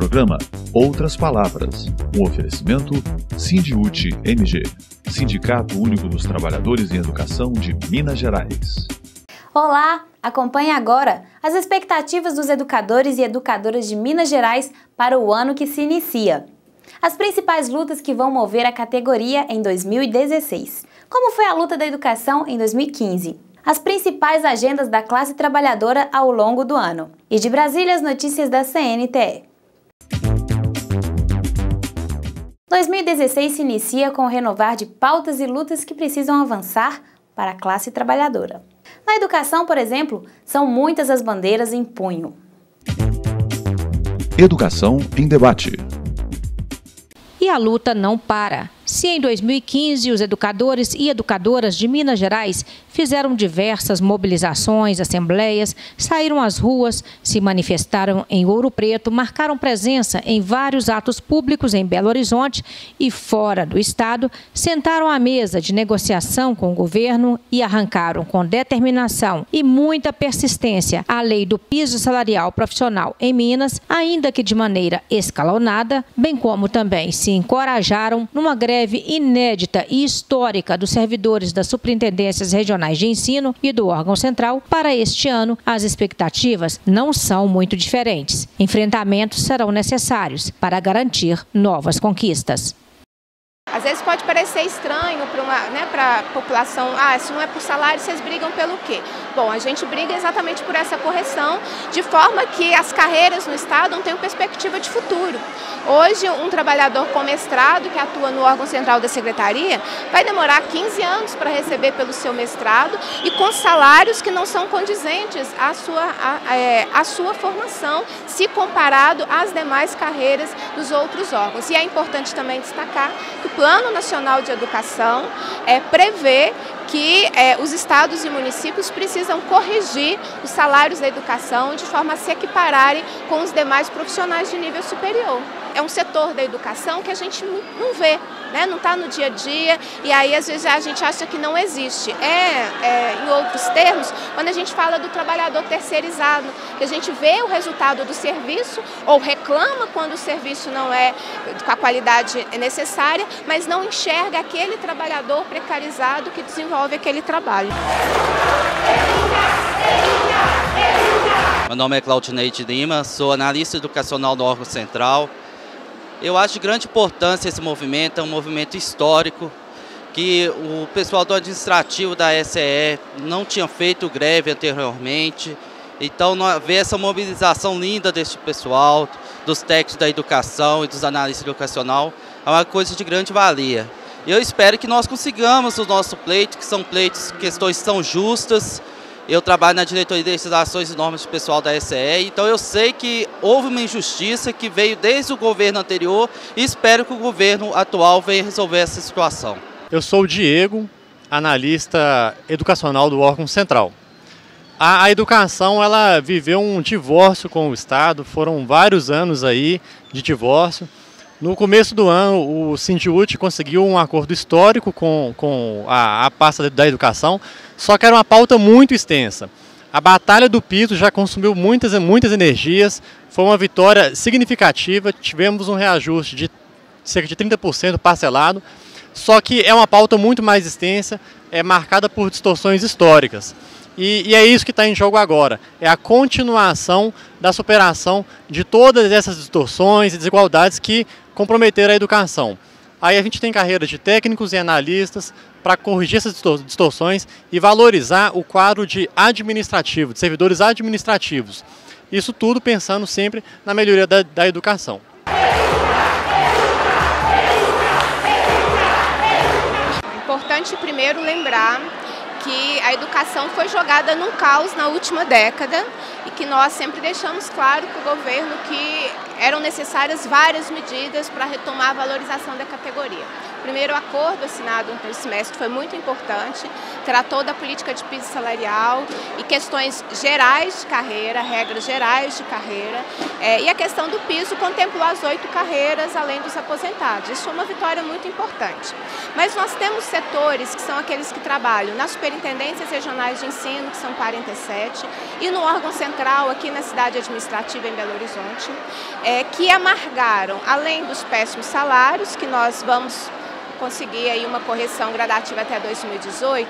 programa Outras Palavras, um oferecimento Sindiúti MG, Sindicato Único dos Trabalhadores em Educação de Minas Gerais. Olá, acompanhe agora as expectativas dos educadores e educadoras de Minas Gerais para o ano que se inicia. As principais lutas que vão mover a categoria em 2016. Como foi a luta da educação em 2015? As principais agendas da classe trabalhadora ao longo do ano. E de Brasília, as notícias da CNTE. 2016 se inicia com o renovar de pautas e lutas que precisam avançar para a classe trabalhadora. Na educação, por exemplo, são muitas as bandeiras em punho. Educação em debate. E a luta não para. Se em 2015 os educadores e educadoras de Minas Gerais fizeram diversas mobilizações, assembleias, saíram às ruas, se manifestaram em Ouro Preto, marcaram presença em vários atos públicos em Belo Horizonte e fora do estado, sentaram à mesa de negociação com o governo e arrancaram com determinação e muita persistência a lei do piso salarial profissional em Minas, ainda que de maneira escalonada, bem como também se encorajaram numa greve inédita e histórica dos servidores das Superintendências Regionais de Ensino e do órgão central. Para este ano, as expectativas não são muito diferentes. Enfrentamentos serão necessários para garantir novas conquistas. Às vezes pode parecer estranho para a população, se não é por salário, vocês brigam pelo quê? Bom, a gente briga exatamente por essa correção, de forma que as carreiras no Estado não tenham perspectiva de futuro. Hoje, um trabalhador com mestrado que atua no órgão central da Secretaria vai demorar 15 anos para receber pelo seu mestrado e com salários que não são condizentes à sua formação, se comparado às demais carreiras dos outros órgãos. E é importante também destacar que o Plano Nacional de Educação prevê que os estados e municípios precisam corrigir os salários da educação de forma a se equipararem com os demais profissionais de nível superior. É um setor da educação que a gente não vê, né? Não está no dia a dia e aí às vezes a gente acha que não existe. Em outros termos, quando a gente fala do trabalhador terceirizado, que a gente vê o resultado do serviço ou reclama quando o serviço não é com a qualidade necessária, mas não enxerga aquele trabalhador precarizado que desenvolve aquele trabalho. Meu nome é Claudineide Lima, sou analista educacional do órgão central. Eu acho de grande importância esse movimento, é um movimento histórico, que o pessoal do administrativo da SCE não tinha feito greve anteriormente. Então, ver essa mobilização linda deste pessoal, dos técnicos da educação e dos analistas educacionais, é uma coisa de grande valia. Eu espero que nós consigamos os nossos pleitos, que são pleitos, questões que são justas. Eu trabalho na diretoria de legislações e normas de pessoal da SCE, então eu sei que houve uma injustiça que veio desde o governo anterior e espero que o governo atual venha resolver essa situação. Eu sou o Diego, analista educacional do órgão central. A educação, ela viveu um divórcio com o Estado, foram vários anos aí de divórcio. No começo do ano, o Sindiúti conseguiu um acordo histórico com a pasta da educação, só que era uma pauta muito extensa. A batalha do piso já consumiu muitas energias, foi uma vitória significativa, tivemos um reajuste de cerca de 30% parcelado, só que é uma pauta muito mais extensa, marcada por distorções históricas. E é isso que está em jogo agora, é a continuação da superação de todas essas distorções e desigualdades que comprometeram a educação. Aí a gente tem carreiras de técnicos e analistas para corrigir essas distorções e valorizar o quadro de administrativo, de servidores administrativos. Isso tudo pensando sempre na melhoria da educação. É importante primeiro lembrar que a educação foi jogada num caos na última década e que nós sempre deixamos claro para o governo que eram necessárias várias medidas para retomar a valorização da categoria. O primeiro acordo assinado no primeiro semestre foi muito importante, tratou da política de piso salarial e questões gerais de carreira, regras gerais de carreira, e a questão do piso contemplou as 8 carreiras, além dos aposentados. Isso foi uma vitória muito importante. Mas nós temos setores que são aqueles que trabalham nas superintendências regionais de ensino, que são 47, e no órgão central, aqui na cidade administrativa em Belo Horizonte, que amargaram, além dos péssimos salários, que nós vamos conseguir aí uma correção gradativa até 2018,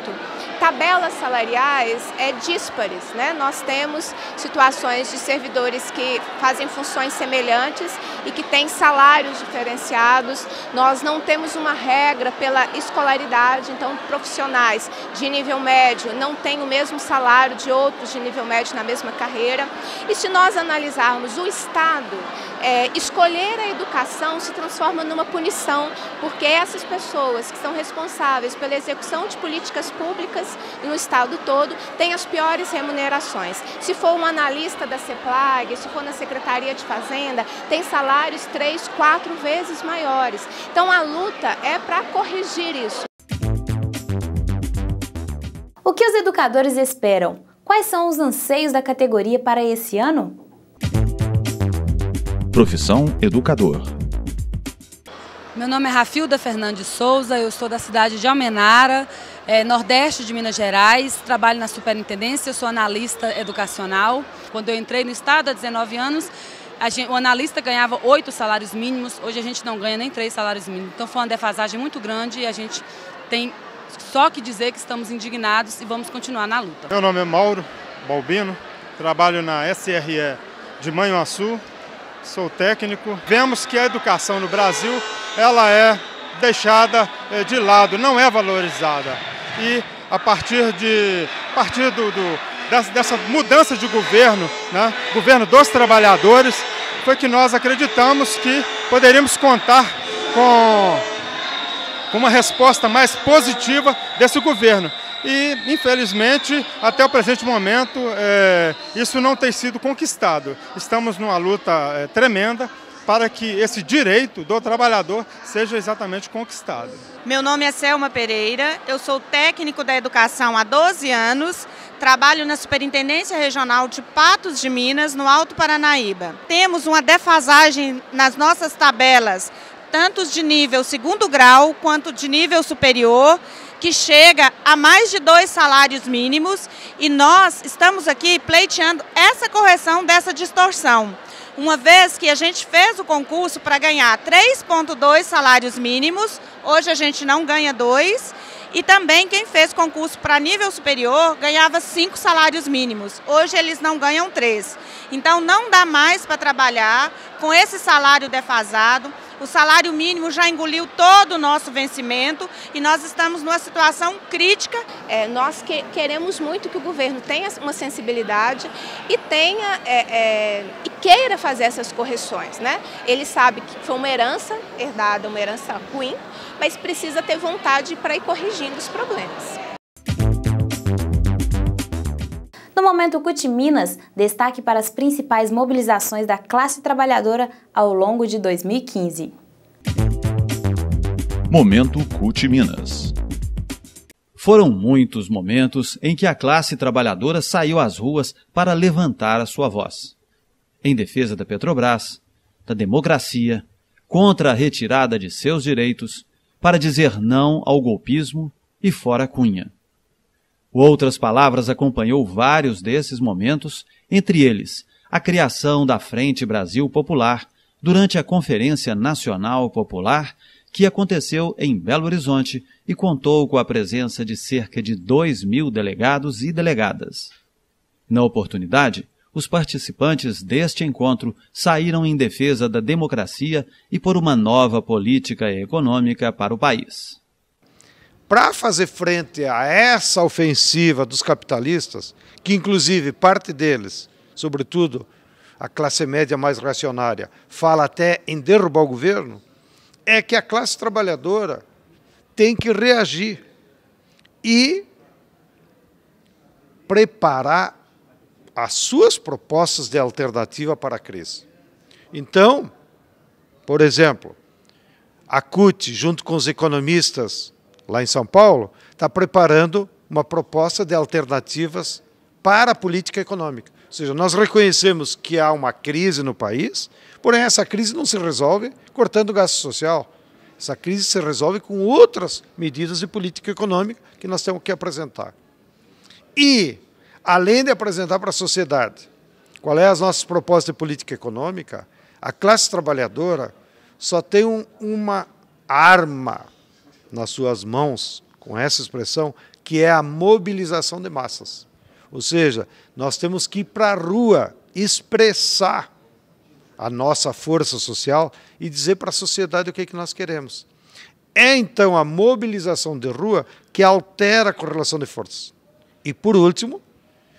tabelas salariais díspares, né? Nós temos situações de servidores que fazem funções semelhantes e que têm salários diferenciados. Nós não temos uma regra pela escolaridade, então profissionais de nível médio não têm o mesmo salário de outros de nível médio na mesma carreira. E se nós analisarmos o Estado, escolher a educação se transforma numa punição, porque essas pessoas que são responsáveis pela execução de políticas públicas no estado todo têm as piores remunerações. Se for um analista da CEPLAG, se for na Secretaria de Fazenda, tem salários 3, 4 vezes maiores. Então a luta é para corrigir isso. O que os educadores esperam? Quais são os anseios da categoria para esse ano? Profissão educador. Meu nome é Rafilda Fernandes Souza, eu sou da cidade de Almenara, nordeste de Minas Gerais, trabalho na superintendência, sou analista educacional. Quando eu entrei no estado há 19 anos, o analista ganhava 8 salários mínimos, hoje a gente não ganha nem 3 salários mínimos. Então foi uma defasagem muito grande e a gente tem só que dizer que estamos indignados e vamos continuar na luta. Meu nome é Mauro Balbino, trabalho na SRE de Manhuaçu. Sou técnico. Vemos que a educação no Brasil ela é deixada de lado, não é valorizada. E a partir dessa mudança de governo, né, governo dos trabalhadores, foi que nós acreditamos que poderíamos contar com uma resposta mais positiva desse governo. E, infelizmente, até o presente momento, isso não tem sido conquistado. Estamos numa luta tremenda para que esse direito do trabalhador seja exatamente conquistado. Meu nome é Selma Pereira, eu sou técnico da educação há 12 anos, trabalho na Superintendência Regional de Patos de Minas, no Alto Paranaíba. Temos uma defasagem nas nossas tabelas, tanto de nível 2º grau quanto de nível superior, que chega a mais de 2 salários mínimos, e nós estamos aqui pleiteando essa correção dessa distorção. Uma vez que a gente fez o concurso para ganhar 3,2 salários mínimos, hoje a gente não ganha 2, e também quem fez concurso para nível superior ganhava 5 salários mínimos, hoje eles não ganham 3. Então não dá mais para trabalhar com esse salário defasado. O salário mínimo já engoliu todo o nosso vencimento e nós estamos numa situação crítica. Nós queremos muito que o governo tenha uma sensibilidade e e queira fazer essas correções, né? Ele sabe que foi uma herança herdada, uma herança ruim, mas precisa ter vontade para ir corrigindo os problemas. No Momento CUT Minas, destaque para as principais mobilizações da classe trabalhadora ao longo de 2015. Momento CUT Minas. Foram muitos momentos em que a classe trabalhadora saiu às ruas para levantar a sua voz. Em defesa da Petrobras, da democracia, contra a retirada de seus direitos, para dizer não ao golpismo e fora Cunha. Outras Palavras acompanhou vários desses momentos, entre eles a criação da Frente Brasil Popular durante a Conferência Nacional Popular, que aconteceu em Belo Horizonte e contou com a presença de cerca de 2.000 delegados e delegadas. Na oportunidade, os participantes deste encontro saíram em defesa da democracia e por uma nova política econômica para o país. Para fazer frente a essa ofensiva dos capitalistas, que inclusive parte deles, sobretudo a classe média mais reacionária, fala até em derrubar o governo, é que a classe trabalhadora tem que reagir e preparar as suas propostas de alternativa para a crise. Então, por exemplo, a CUT, junto com os economistas lá em São Paulo, está preparando uma proposta de alternativas para a política econômica. Ou seja, nós reconhecemos que há uma crise no país, porém essa crise não se resolve cortando o gasto social. Essa crise se resolve com outras medidas de política econômica que nós temos que apresentar. E, além de apresentar para a sociedade qual é as nossas propostas de política econômica, a classe trabalhadora só tem uma arma nas suas mãos, com essa expressão, que é a mobilização de massas. Ou seja, nós temos que ir para a rua expressar a nossa força social e dizer para a sociedade o que nós queremos. É, então, a mobilização de rua que altera a correlação de forças. E, por último,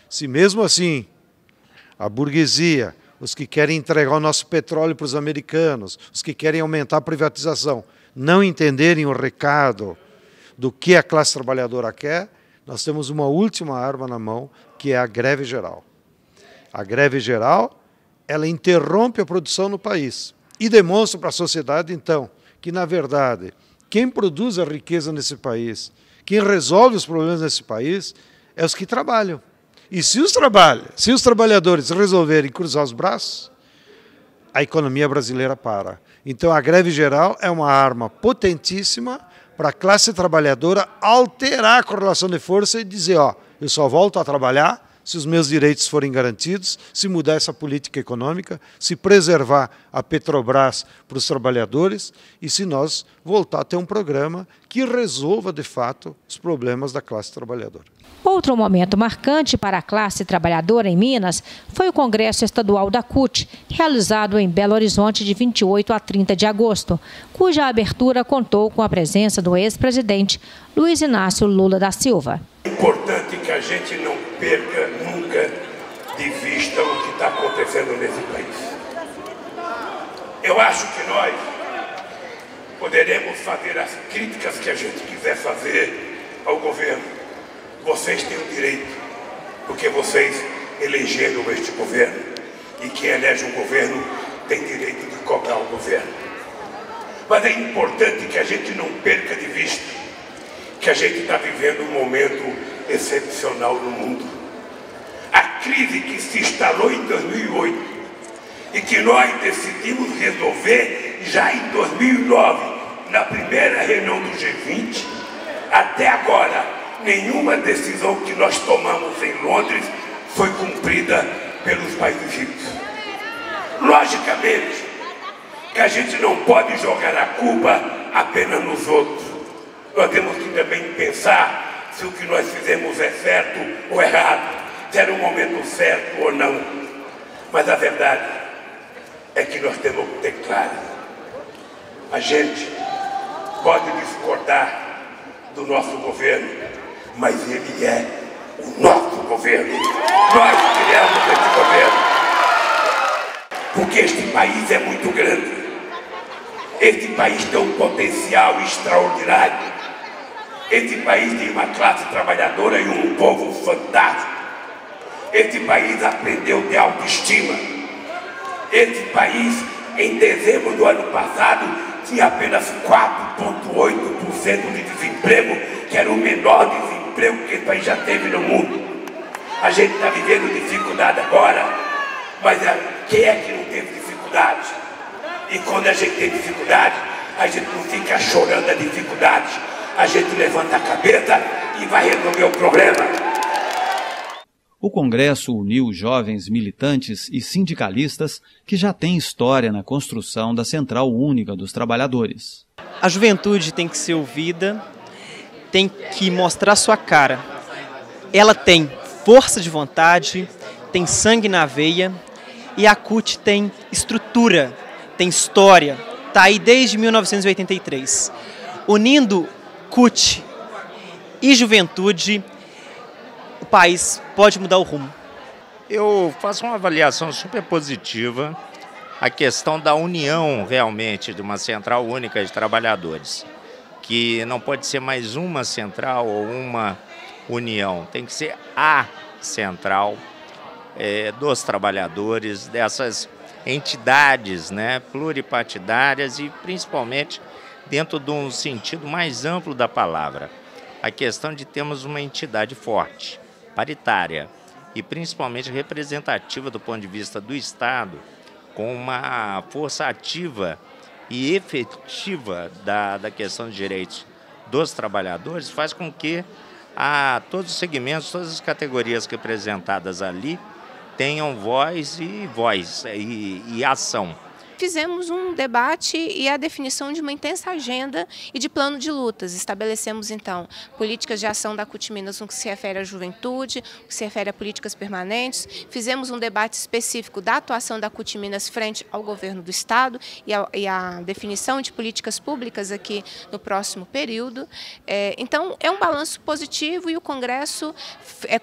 se mesmo assim a burguesia, os que querem entregar o nosso petróleo para os americanos, os que querem aumentar a privatização, não entenderem o recado do que a classe trabalhadora quer, nós temos uma última arma na mão, que é a greve geral. A greve geral, ela interrompe a produção no país e demonstra para a sociedade, então, que, na verdade, quem produz a riqueza nesse país, quem resolve os problemas nesse país, é os que trabalham. E se os trabalhadores resolverem cruzar os braços, a economia brasileira para. Então, a greve geral é uma arma potentíssima para a classe trabalhadora alterar a correlação de força e dizer, ó, eu só volto a trabalhar se os meus direitos forem garantidos, se mudar essa política econômica, se preservar a Petrobras para os trabalhadores e se nós voltar a ter um programa que resolva, de fato, os problemas da classe trabalhadora. Outro momento marcante para a classe trabalhadora em Minas foi o Congresso Estadual da CUT, realizado em Belo Horizonte de 28 a 30 de agosto, cuja abertura contou com a presença do ex-presidente Luiz Inácio Lula da Silva. É importante que a gente não perca nunca de vista o que está acontecendo nesse país. Eu acho que nós poderemos fazer as críticas que a gente quiser fazer ao governo. Vocês têm o direito, porque vocês elegeram este governo. E quem elege um governo tem direito de cobrar o governo. Mas é importante que a gente não perca de vista que a gente está vivendo um momento excepcional no mundo. A crise que se instalou em 2008 e que nós decidimos resolver já em 2009, na primeira reunião do G20, até agora, nenhuma decisão que nós tomamos em Londres foi cumprida pelos países ricos. Logicamente que a gente não pode jogar a culpa apenas nos outros. Nós temos que também pensar se o que nós fizemos é certo ou errado, se era o momento certo ou não. Mas a verdade é que nós temos que ter claro. A gente pode discordar do nosso governo, mas ele é o nosso governo. Nós criamos esse governo. Porque este país é muito grande. Este país tem um potencial extraordinário. Este país tem uma classe trabalhadora e um povo fantástico. Este país aprendeu de autoestima. Este país, em dezembro do ano passado, tinha apenas 4,8% de desemprego, que era o menor desemprego que esse país já teve no mundo. A gente está vivendo dificuldade agora, mas quem é que não teve dificuldade? E quando a gente tem dificuldade, a gente não fica chorando a dificuldade. A gente levanta a cabeça e vai resolver o problema. O Congresso uniu jovens militantes e sindicalistas que já têm história na construção da Central Única dos Trabalhadores. A juventude tem que ser ouvida, tem que mostrar sua cara. Ela tem força de vontade, tem sangue na veia e a CUT tem estrutura, tem história, está aí desde 1983. Unindo CUT e juventude, o país pode mudar o rumo. Eu faço uma avaliação super positiva a questão da união realmente de uma central única de trabalhadores, que não pode ser mais uma central ou uma união, tem que ser a central dos trabalhadores, dessas entidades, né, pluripartidárias e principalmente dentro de um sentido mais amplo da palavra. A questão de termos uma entidade forte, paritária e principalmente representativa do ponto de vista do Estado, com uma força ativa e efetiva da questão de direitos dos trabalhadores, faz com que todos os segmentos, todas as categorias representadas ali tenham voz e ação. Fizemos um debate e a definição de uma intensa agenda e de plano de lutas. Estabelecemos, então, políticas de ação da CUT Minas no que se refere à juventude, no que se refere a políticas permanentes. Fizemos um debate específico da atuação da CUT Minas frente ao governo do Estado e a definição de políticas públicas aqui no próximo período. Então, é um balanço positivo e o Congresso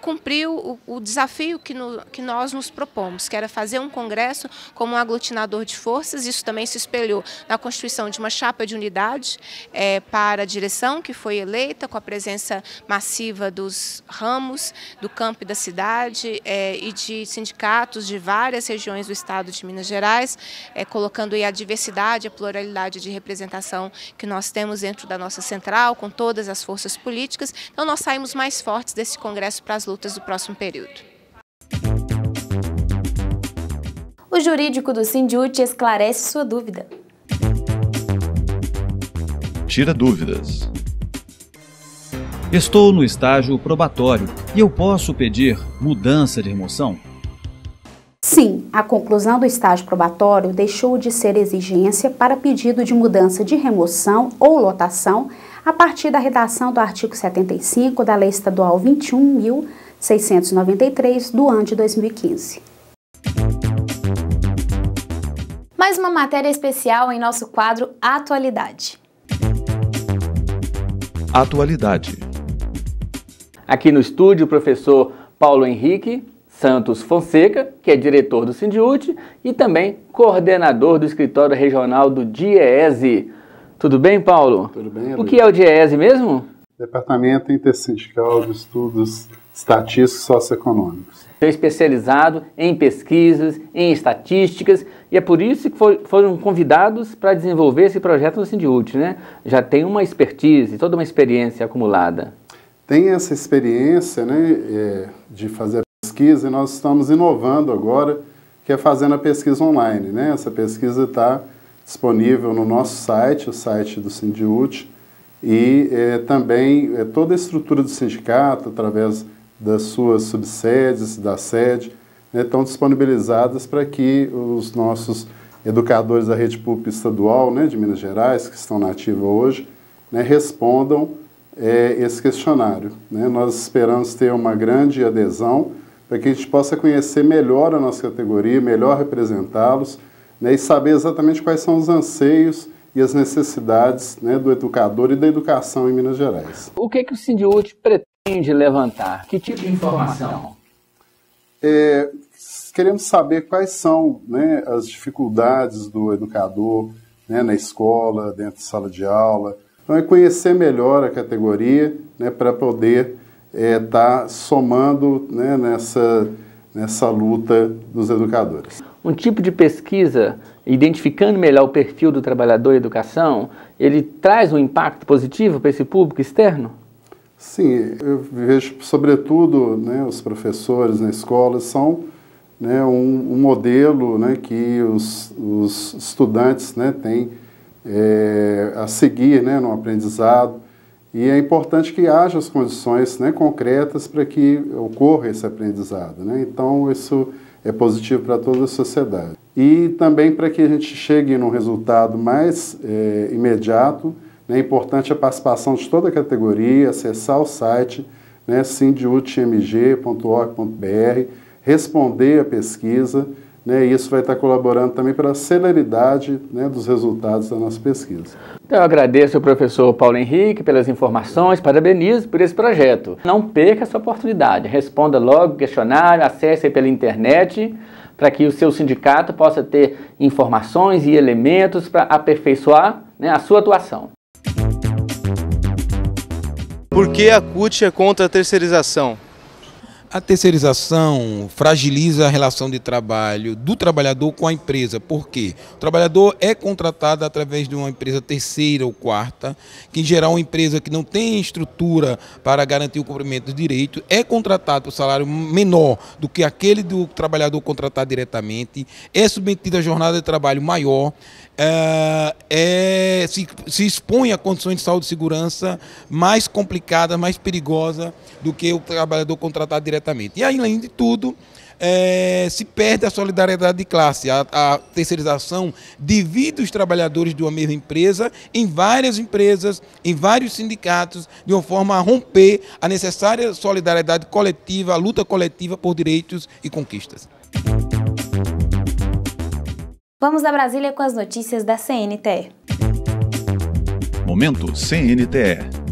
cumpriu o desafio que nós nos propomos, que era fazer um Congresso como um aglutinador de forças. Isso também se espelhou na constituição de uma chapa de unidade para a direção, que foi eleita com a presença massiva dos ramos, do campo e da cidade e de sindicatos de várias regiões do estado de Minas Gerais, colocando aí a diversidade, a pluralidade de representação que nós temos dentro da nossa central, com todas as forças políticas. Então nós saímos mais fortes desse Congresso para as lutas do próximo período. O jurídico do Sindiúti esclarece sua dúvida. Tira dúvidas. Estou no estágio probatório e eu posso pedir mudança de remoção? Sim, a conclusão do estágio probatório deixou de ser exigência para pedido de mudança de remoção ou lotação a partir da redação do artigo 75 da Lei Estadual 21.693 do ano de 2015. Mais uma matéria especial em nosso quadro Atualidade. Atualidade. Aqui no estúdio o professor Paulo Henrique Santos Fonseca, que é diretor do Sindiúti e também coordenador do escritório regional do DIEESE. Tudo bem, Paulo? Tudo bem, O que é o DIEESE mesmo? Departamento Intersindical de Estudos Estatísticos e Socioeconômicos. É especializado em pesquisas, em estatísticas, e é por isso que foram convidados para desenvolver esse projeto no Sindiúti, né? Já tem uma expertise, toda uma experiência acumulada. Tem essa experiência, né, de fazer a pesquisa, e nós estamos inovando agora, que é fazendo a pesquisa online, né? Essa pesquisa está disponível no nosso site, o site do Sindiúti, e também toda a estrutura do sindicato, através das suas subsedes, da sede, né, estão disponibilizadas para que os nossos educadores da rede pública estadual, né, de Minas Gerais, que estão na ativa hoje, né, respondam esse questionário, né? Nós esperamos ter uma grande adesão para que a gente possa conhecer melhor a nossa categoria, melhor representá-los, né, e saber exatamente quais são os anseios e as necessidades, né, do educador e da educação em Minas Gerais. O que o Sindiúti pretende levantar? Que tipo de informação? Queremos saber quais são, né, as dificuldades do educador, né, na escola, dentro de sala de aula. Então, é conhecer melhor a categoria, né, para poder estar somando, né, nessa luta dos educadores. Um tipo de pesquisa, identificando melhor o perfil do trabalhador em educação, ele traz um impacto positivo para esse público externo? Sim, eu vejo, sobretudo, né, os professores na escola são, né, um modelo, né, que os estudantes, né, têm a seguir, né, no aprendizado, e é importante que haja as condições, né, concretas para que ocorra esse aprendizado, né? Então isso é positivo para toda a sociedade. E também para que a gente chegue num resultado mais imediato, né, é importante a participação de toda a categoria, acessar o site, né, sindiutimg.org.br, responder a pesquisa, né, e isso vai estar colaborando também para a celeridade, né, dos resultados da nossa pesquisa. Então eu agradeço ao professor Paulo Henrique pelas informações, parabenizo por esse projeto. Não perca essa oportunidade, responda logo o questionário, acesse pela internet, para que o seu sindicato possa ter informações e elementos para aperfeiçoar, né, a sua atuação. Por que a CUT é contra a terceirização? A terceirização fragiliza a relação de trabalho do trabalhador com a empresa. Por quê? O trabalhador é contratado através de uma empresa terceira ou quarta, que em geral é uma empresa que não tem estrutura para garantir o cumprimento dos direitos, é contratado por salário menor do que aquele do trabalhador contratado diretamente, é submetido a jornada de trabalho maior, se expõe a condições de saúde e segurança mais complicadas, mais perigosas do que o trabalhador contratado diretamente. E aí, além de tudo, se perde a solidariedade de classe. A terceirização divide os trabalhadores de uma mesma empresa em várias empresas, em vários sindicatos, de uma forma a romper a necessária solidariedade coletiva, a luta coletiva por direitos e conquistas. Vamos a Brasília com as notícias da CNTE. Momento CNTE.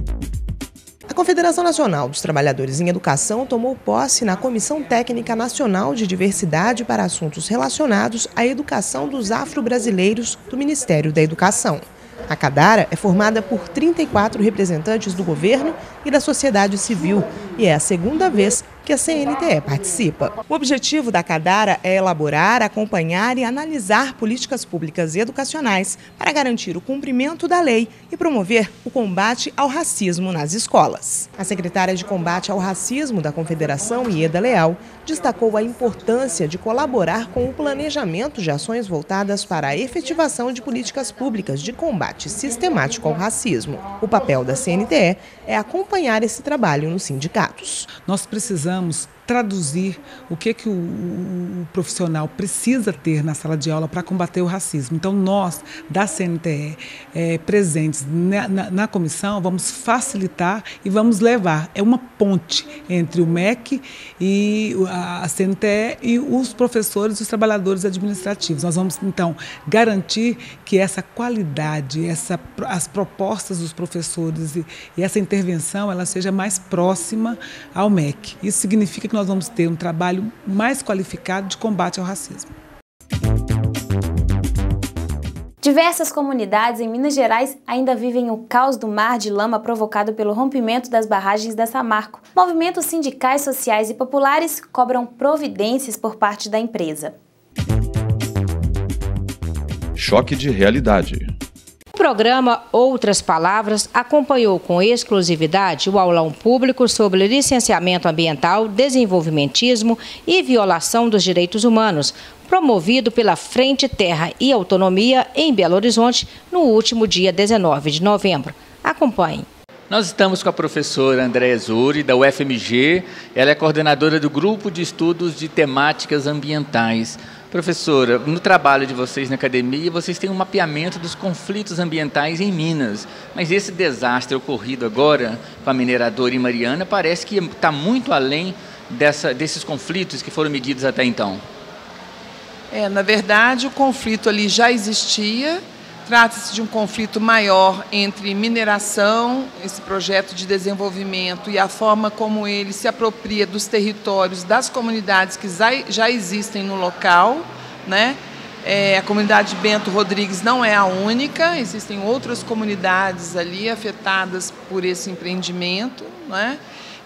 A Confederação Nacional dos Trabalhadores em Educação tomou posse na Comissão Técnica Nacional de Diversidade para Assuntos Relacionados à Educação dos Afro-Brasileiros do Ministério da Educação. A Cadara é formada por 34 representantes do governo e da sociedade civil e é a segunda vez que a CNTE participa. O objetivo da Cadara é elaborar, acompanhar e analisar políticas públicas e educacionais para garantir o cumprimento da lei e promover o combate ao racismo nas escolas. A secretária de Combate ao Racismo da Confederação, Ieda Leal, destacou a importância de colaborar com o planejamento de ações voltadas para a efetivação de políticas públicas de combate sistemático ao racismo. O papel da CNTE é acompanhar esse trabalho nos sindicatos. Nós precisamos traduzir o que o profissional precisa ter na sala de aula para combater o racismo. Então, nós, da CNTE, presentes na comissão, vamos facilitar e vamos levar. É uma ponte entre o MEC e a CNTE e os professores e os trabalhadores administrativos. Nós vamos, então, garantir que essa qualidade, as propostas dos professores e essa intervenção, ela seja mais próxima ao MEC. Isso significa que nós vamos ter um trabalho mais qualificado de combate ao racismo. Diversas comunidades em Minas Gerais ainda vivem o caos do mar de lama provocado pelo rompimento das barragens da Samarco. Movimentos sindicais, sociais e populares cobram providências por parte da empresa. Choque de realidade. O programa Outras Palavras acompanhou com exclusividade o aulão público sobre licenciamento ambiental, desenvolvimentismo e violação dos direitos humanos, promovido pela Frente Terra e Autonomia em Belo Horizonte no último dia 19 de novembro. Acompanhe. Nós estamos com a professora Andréa Zuri, da UFMG. Ela é coordenadora do Grupo de Estudos de Temáticas Ambientais. Professora, no trabalho de vocês na academia, vocês têm um mapeamento dos conflitos ambientais em Minas. Mas esse desastre ocorrido agora com a mineradora em Mariana parece que está muito além desses conflitos que foram medidos até então. Na verdade, o conflito ali já existia. Trata-se de um conflito maior entre mineração, esse projeto de desenvolvimento e a forma como ele se apropria dos territórios das comunidades que já existem no local, né? A comunidade Bento Rodrigues não é a única, existem outras comunidades ali afetadas por esse empreendimento, né?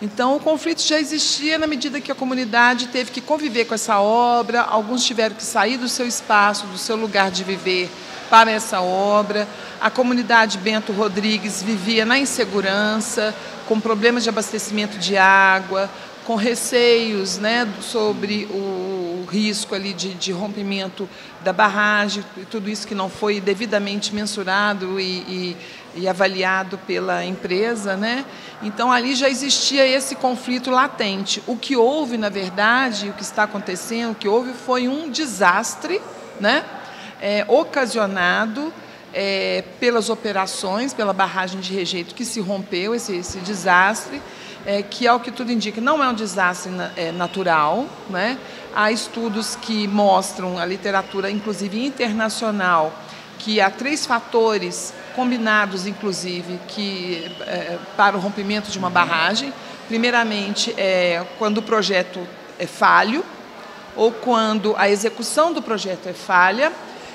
Então, o conflito já existia na medida que a comunidade teve que conviver com essa obra, alguns tiveram que sair do seu espaço, do seu lugar de viver, para essa obra. A comunidade Bento Rodrigues vivia na insegurança, com problemas de abastecimento de água, com receios, né, sobre o risco ali de rompimento da barragem, tudo isso que não foi devidamente mensurado e avaliado pela empresa, né? Então, ali já existia esse conflito latente. O que houve, na verdade, o que está acontecendo, o que houve foi um desastre, né? Ocasionado pelas operações, pela barragem de rejeito que se rompeu, esse desastre, que, ao que tudo indica, não é um desastre natural, né? Há estudos que mostram, a literatura, inclusive internacional, que há 3 fatores combinados, inclusive, para o rompimento de uma barragem. Primeiramente, quando o projeto é falho, ou quando a execução do projeto é falha,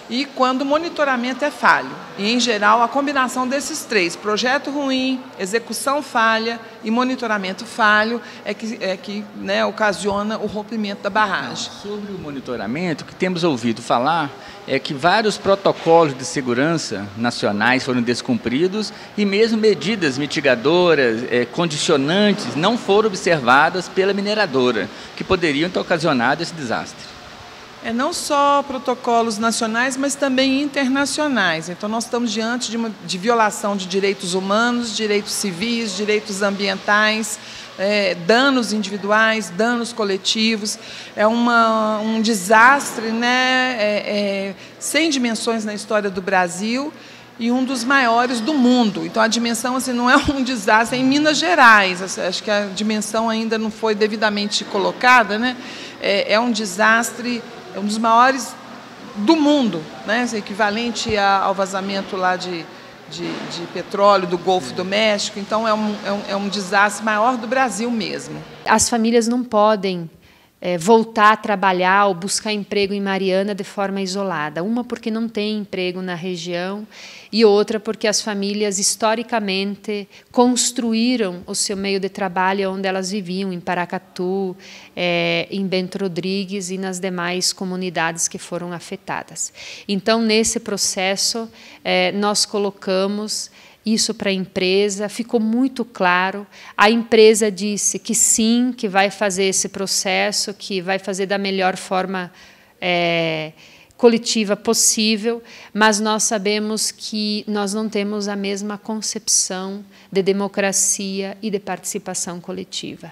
e quando o monitoramento é falho. E, em geral, a combinação desses três, projeto ruim, execução falha e monitoramento falho, é que né, ocasiona o rompimento da barragem. Sobre o monitoramento, o que temos ouvido falar é que vários protocolos de segurança nacionais foram descumpridos e mesmo medidas mitigadoras, condicionantes, não foram observadas pela mineradora, que poderiam ter ocasionado esse desastre. Não só protocolos nacionais, mas também internacionais. Então, nós estamos diante de violação de direitos humanos, direitos civis, direitos ambientais, danos individuais, danos coletivos. É um desastre, né, sem dimensões na história do Brasil e um dos maiores do mundo. Então, a dimensão assim, não é um desastre, é em Minas Gerais. Acho que a dimensão ainda não foi devidamente colocada, né? É um desastre, é um dos maiores do mundo, né? Equivalente ao vazamento lá de petróleo do Golfo do México. Então, é um desastre maior do Brasil mesmo. As famílias não podem voltar a trabalhar ou buscar emprego em Mariana de forma isolada. Uma porque não tem emprego na região e outra porque as famílias historicamente construíram o seu meio de trabalho onde elas viviam, em Paracatu, em Bento Rodrigues e nas demais comunidades que foram afetadas. Então, nesse processo, nós colocamos isso para a empresa, ficou muito claro. A empresa disse que sim, que vai fazer esse processo, que vai fazer da melhor forma coletiva possível, mas nós sabemos que nós não temos a mesma concepção de democracia e de participação coletiva.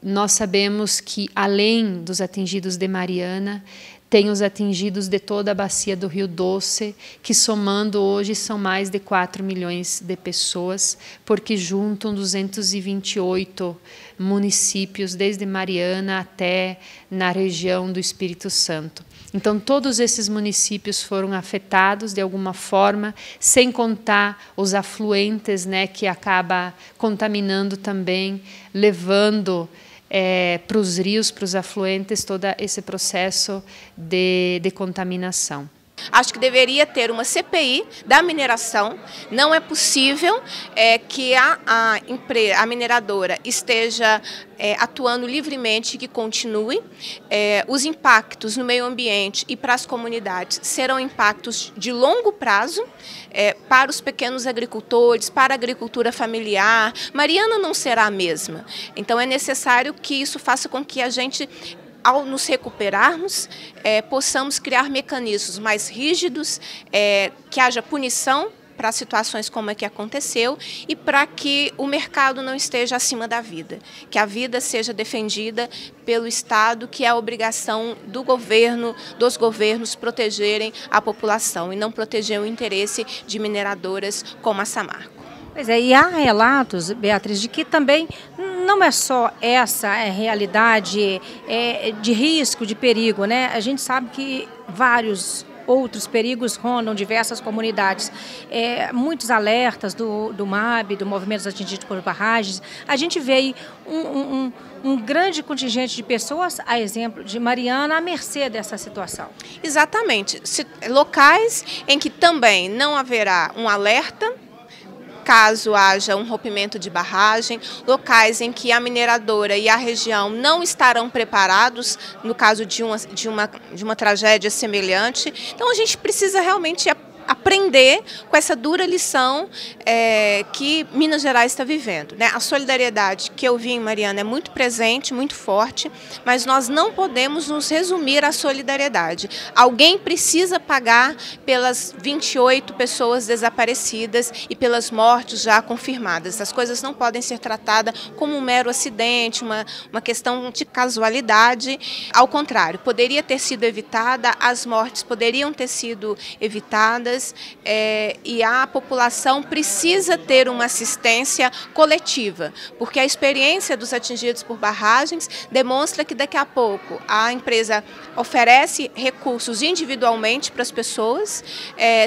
Nós sabemos que, além dos atingidos de Mariana, tem os atingidos de toda a bacia do Rio Doce, que somando hoje são mais de 4 milhões de pessoas, porque juntam 228 municípios, desde Mariana até na região do Espírito Santo. Então, todos esses municípios foram afetados de alguma forma, sem contar os afluentes, né, que acaba contaminando também, levando para os rios, para os afluentes, todo esse processo de contaminação. Acho que deveria ter uma CPI da mineração. Não é possível que a mineradora esteja atuando livremente, que continue. Os impactos no meio ambiente e para as comunidades serão impactos de longo prazo para os pequenos agricultores, para a agricultura familiar. Mariana não será a mesma. Então é necessário que isso faça com que a gente, ao nos recuperarmos, possamos criar mecanismos mais rígidos, que haja punição para situações como a que aconteceu e para que o mercado não esteja acima da vida, que a vida seja defendida pelo Estado, que é a obrigação do governo, dos governos protegerem a população e não proteger o interesse de mineradoras como a Samarco. Pois é, e há relatos, Beatriz, de que também não é só essa realidade de risco, de perigo, né? A gente sabe que vários outros perigos rondam diversas comunidades. Muitos alertas do MAB, do Movimento Atingidos por Barragens. A gente vê aí um grande contingente de pessoas, a exemplo de Mariana, à mercê dessa situação. Exatamente. Locais em que também não haverá um alerta, caso haja um rompimento de barragem, locais em que a mineradora e a região não estarão preparados no caso de uma tragédia semelhante. Então, a gente precisa realmente aprender com essa dura lição que Minas Gerais está vivendo, né? A solidariedade que eu vi em Mariana é muito presente, muito forte, mas nós não podemos nos resumir à solidariedade. Alguém precisa pagar pelas 28 pessoas desaparecidas e pelas mortes já confirmadas. As coisas não podem ser tratadas como um mero acidente, uma questão de casualidade. Ao contrário, poderia ter sido evitada, as mortes poderiam ter sido evitadas, e a população precisa ter uma assistência coletiva, porque a experiência dos atingidos por barragens demonstra que daqui a pouco a empresa oferece recursos individualmente para as pessoas,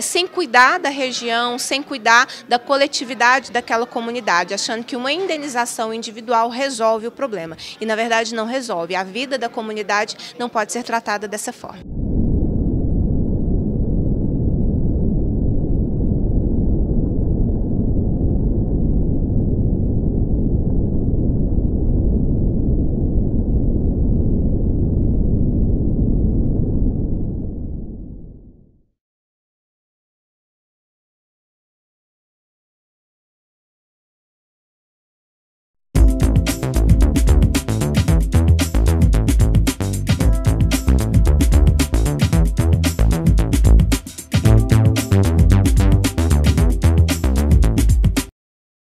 sem cuidar da região, sem cuidar da coletividade daquela comunidade, achando que uma indenização individual resolve o problema. E, na verdade, não resolve. A vida da comunidade não pode ser tratada dessa forma.